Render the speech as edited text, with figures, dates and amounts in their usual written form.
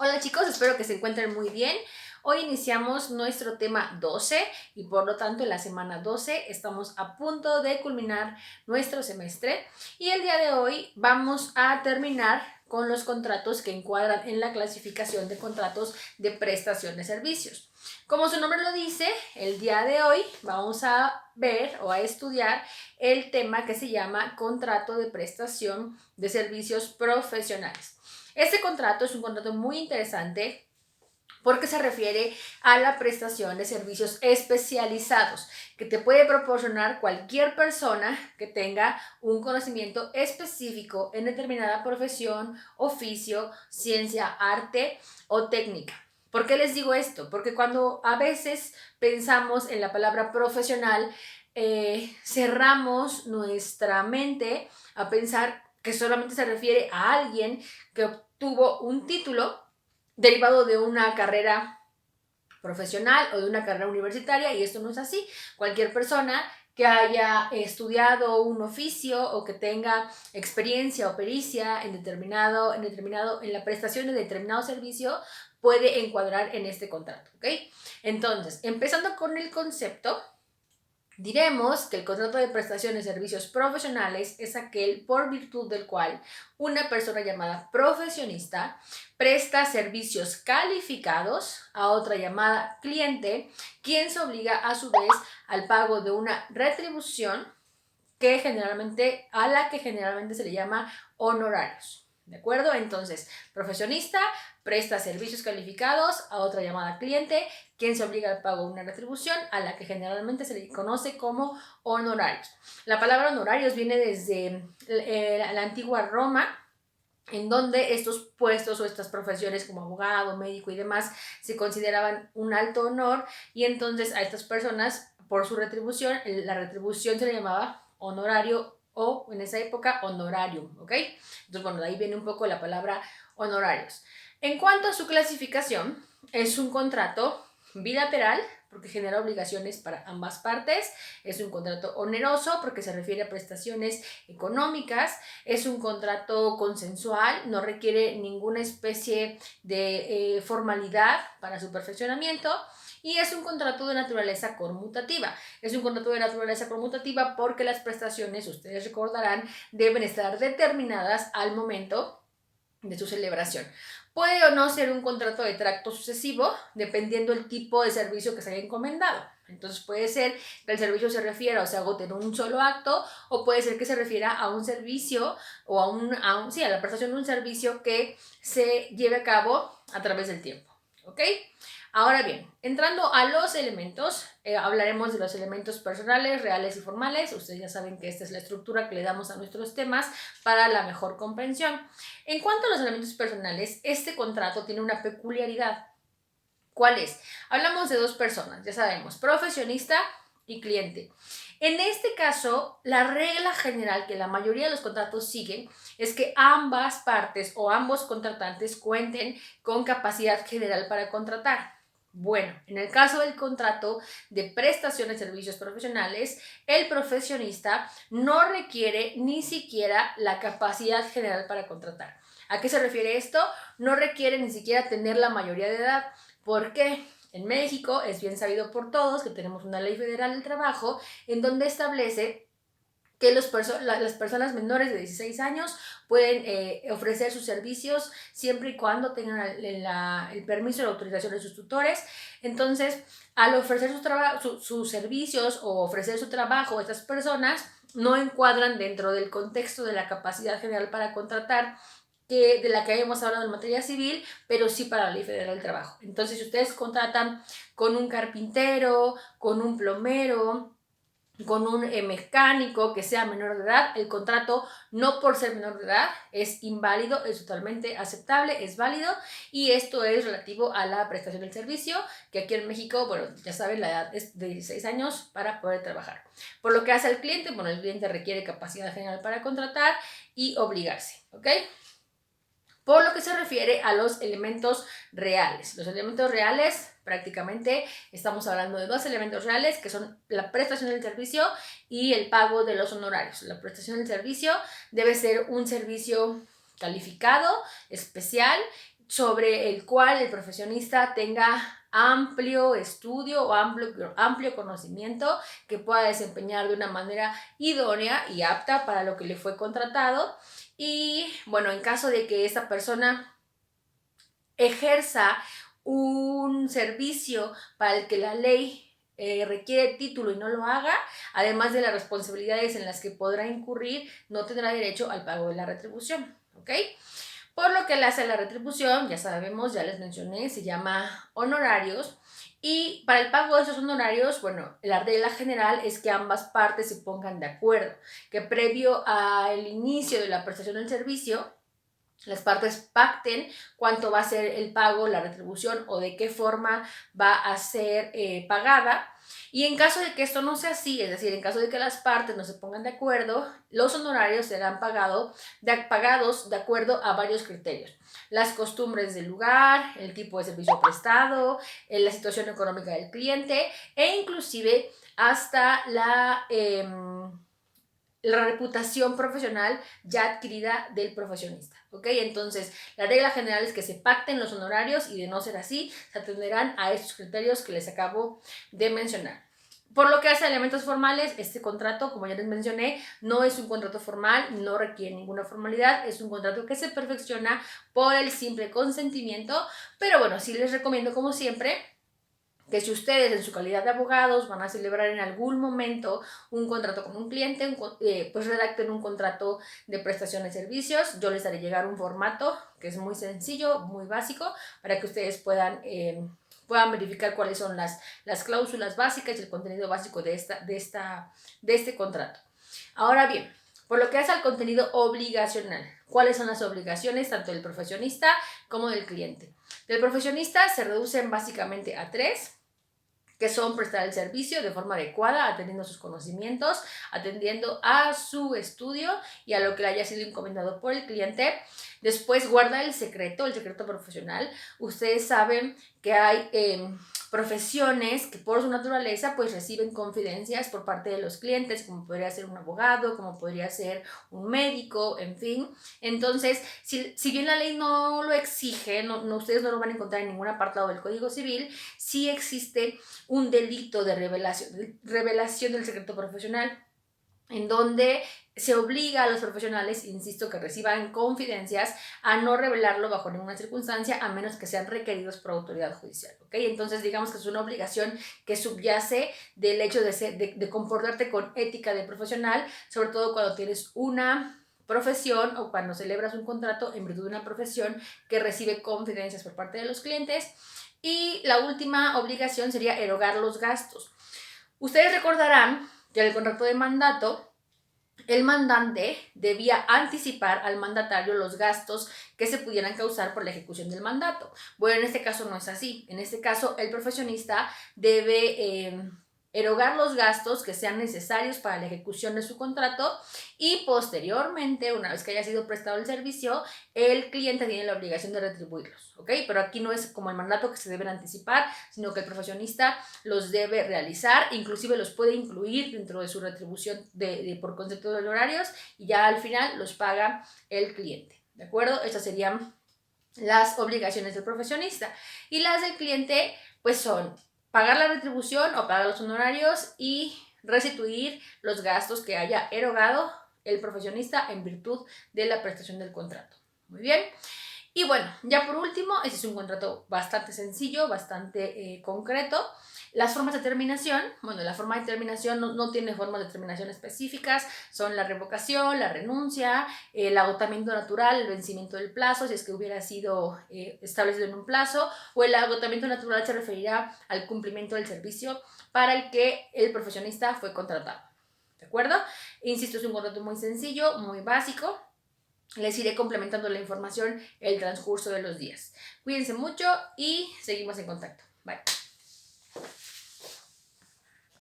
Hola chicos, espero que se encuentren muy bien. Hoy iniciamos nuestro tema 12 y por lo tanto en la semana 12 estamos a punto de culminar nuestro semestre y el día de hoy vamos a terminar con los contratos que encuadran en la clasificación de contratos de prestación de servicios. Como su nombre lo dice, el día de hoy vamos a ver o a estudiar el tema que se llama contrato de prestación de servicios profesionales. Este contrato es un contrato muy interesante porque se refiere a la prestación de servicios especializados que te puede proporcionar cualquier persona que tenga un conocimiento específico en determinada profesión, oficio, ciencia, arte o técnica. ¿Por qué les digo esto? Porque cuando a veces pensamos en la palabra profesional, cerramos nuestra mente a pensar que solamente se refiere a alguien que obtuvo un título derivado de una carrera profesional o de una carrera universitaria, y esto no es así. Cualquier persona que haya estudiado un oficio o que tenga experiencia o pericia en la prestación de determinado servicio puede encuadrar en este contrato, ¿ok? Entonces, empezando con el concepto, diremos que el contrato de prestación de servicios profesionales es aquel por virtud del cual una persona llamada profesionista presta servicios calificados a otra llamada cliente, quien se obliga a su vez al pago de una retribución a la que generalmente se le llama honorarios. ¿De acuerdo? Entonces, profesionista presta servicios calificados a otra llamada cliente, quien se obliga al pago de una retribución a la que generalmente se le conoce como honorarios. La palabra honorarios viene desde la antigua Roma, en donde estos puestos o estas profesiones como abogado, médico y demás se consideraban un alto honor, y entonces a estas personas por su retribución, la retribución se le llamaba honorario o en esa época honorarium, ¿ok? Entonces, bueno, de ahí viene un poco la palabra honorarios. En cuanto a su clasificación, es un contrato bilateral porque genera obligaciones para ambas partes, es un contrato oneroso porque se refiere a prestaciones económicas, es un contrato consensual, no requiere ninguna especie de formalidad para su perfeccionamiento, y es un contrato de naturaleza conmutativa. Es un contrato de naturaleza conmutativa porque las prestaciones, ustedes recordarán, deben estar determinadas al momento de su celebración. Puede o no ser un contrato de tracto sucesivo, dependiendo del tipo de servicio que se haya encomendado. Entonces puede ser que el servicio se refiera o se agote en un solo acto, o puede ser que se refiera a un servicio o a la prestación de un servicio que se lleve a cabo a través del tiempo. ¿Ok? Ahora bien, entrando a los elementos, hablaremos de los elementos personales, reales y formales. Ustedes ya saben que esta es la estructura que le damos a nuestros temas para la mejor comprensión. En cuanto a los elementos personales, este contrato tiene una peculiaridad. ¿Cuál es? Hablamos de dos personas, ya sabemos, profesionista y cliente. En este caso, la regla general que la mayoría de los contratos siguen es que ambas partes o ambos contratantes cuenten con capacidad general para contratar. Bueno, en el caso del contrato de prestación de servicios profesionales, el profesionista no requiere ni siquiera la capacidad general para contratar. ¿A qué se refiere esto? No requiere ni siquiera tener la mayoría de edad. ¿Por qué? En México es bien sabido por todos que tenemos una ley federal del trabajo en donde establece que las personas menores de 16 años pueden ofrecer sus servicios siempre y cuando tengan el permiso y la autorización de sus tutores. Entonces, al ofrecer sus servicios o ofrecer su trabajo, estas personas no encuadran dentro del contexto de la capacidad general para contratar de la que habíamos hablado en materia civil, pero sí para la Ley Federal del Trabajo. Entonces, si ustedes contratan con un carpintero, con un plomero, con un mecánico que sea menor de edad, el contrato, no por ser menor de edad, es inválido, es totalmente aceptable, es válido, y esto es relativo a la prestación del servicio, que aquí en México, bueno, ya saben, la edad es de 16 años para poder trabajar. Por lo que hace al cliente, bueno, el cliente requiere capacidad general para contratar y obligarse, ¿ok? Por lo que se refiere a los elementos reales. Los elementos reales, prácticamente estamos hablando de dos elementos reales que son la prestación del servicio y el pago de los honorarios. La prestación del servicio debe ser un servicio calificado, especial, sobre el cual el profesionista tenga amplio estudio o amplio conocimiento que pueda desempeñar de una manera idónea y apta para lo que le fue contratado. Y bueno, en caso de que esta persona ejerza un servicio para el que la ley requiere título y no lo haga, además de las responsabilidades en las que podrá incurrir, no tendrá derecho al pago de la retribución, ¿ok? Por lo que le hace la retribución, ya sabemos, ya les mencioné, se llama honorarios. Y para el pago de esos honorarios, bueno, la regla general es que ambas partes se pongan de acuerdo, que previo al inicio de la prestación del servicio, las partes pacten cuánto va a ser el pago, la retribución o de qué forma va a ser pagada. Y en caso de que esto no sea así, es decir, en caso de que las partes no se pongan de acuerdo, los honorarios serán pagados de acuerdo a varios criterios. Las costumbres del lugar, el tipo de servicio prestado, la situación económica del cliente e inclusive hasta la reputación profesional ya adquirida del profesionista, ¿ok? Entonces, la regla general es que se pacten los honorarios y de no ser así, se atenderán a estos criterios que les acabo de mencionar. Por lo que hace a elementos formales, este contrato, como ya les mencioné, no es un contrato formal, no requiere ninguna formalidad, es un contrato que se perfecciona por el simple consentimiento, pero bueno, sí les recomiendo, como siempre, que si ustedes en su calidad de abogados van a celebrar en algún momento un contrato con un cliente, pues redacten un contrato de prestación de servicios. Yo les haré llegar un formato que es muy sencillo, muy básico, para que ustedes puedan verificar cuáles son las cláusulas básicas y el contenido básico de este contrato. Ahora bien, por lo que hace al contenido obligacional, ¿cuáles son las obligaciones tanto del profesionista como del cliente? Del profesionista se reducen básicamente a 3, que son prestar el servicio de forma adecuada, atendiendo a sus conocimientos, atendiendo a su estudio y a lo que le haya sido encomendado por el cliente. Después, guarda el secreto profesional. Ustedes saben que hay profesiones que por su naturaleza pues reciben confidencias por parte de los clientes, como podría ser un abogado, como podría ser un médico, en fin. Entonces, si bien la ley no lo exige, ustedes no lo van a encontrar en ningún apartado del Código Civil, sí existe un delito de revelación del secreto profesional, en donde se obliga a los profesionales, insisto, que reciban confidencias a no revelarlo bajo ninguna circunstancia, a menos que sean requeridos por autoridad judicial, ¿ok? Entonces, digamos que es una obligación que subyace del hecho de comportarte con ética de profesional, sobre todo cuando tienes una profesión o cuando celebras un contrato en virtud de una profesión que recibe confidencias por parte de los clientes. Y la última obligación sería erogar los gastos. Ustedes recordarán que en el contrato de mandato, el mandante debía anticipar al mandatario los gastos que se pudieran causar por la ejecución del mandato. Bueno, en este caso no es así. En este caso, el profesionista debe erogar los gastos que sean necesarios para la ejecución de su contrato y posteriormente, una vez que haya sido prestado el servicio, el cliente tiene la obligación de retribuirlos, ¿ok? Pero aquí no es como el mandato que se deben anticipar, sino que el profesionista los debe realizar, inclusive los puede incluir dentro de su retribución por concepto de horarios y ya al final los paga el cliente, ¿de acuerdo? Estas serían las obligaciones del profesionista. Y las del cliente, pues son pagar la retribución o pagar los honorarios y restituir los gastos que haya erogado el profesionista en virtud de la prestación del contrato. Muy bien. Y bueno, ya por último, este es un contrato bastante sencillo, bastante concreto. Las formas de terminación, bueno, la forma de terminación no tiene formas de terminación específicas, son la revocación, la renuncia, el agotamiento natural, el vencimiento del plazo, si es que hubiera sido establecido en un plazo, o el agotamiento natural se referirá al cumplimiento del servicio para el que el profesionista fue contratado. ¿De acuerdo? Insisto, es un contrato muy sencillo, muy básico. Les iré complementando la información el transcurso de los días. Cuídense mucho y seguimos en contacto. Bye.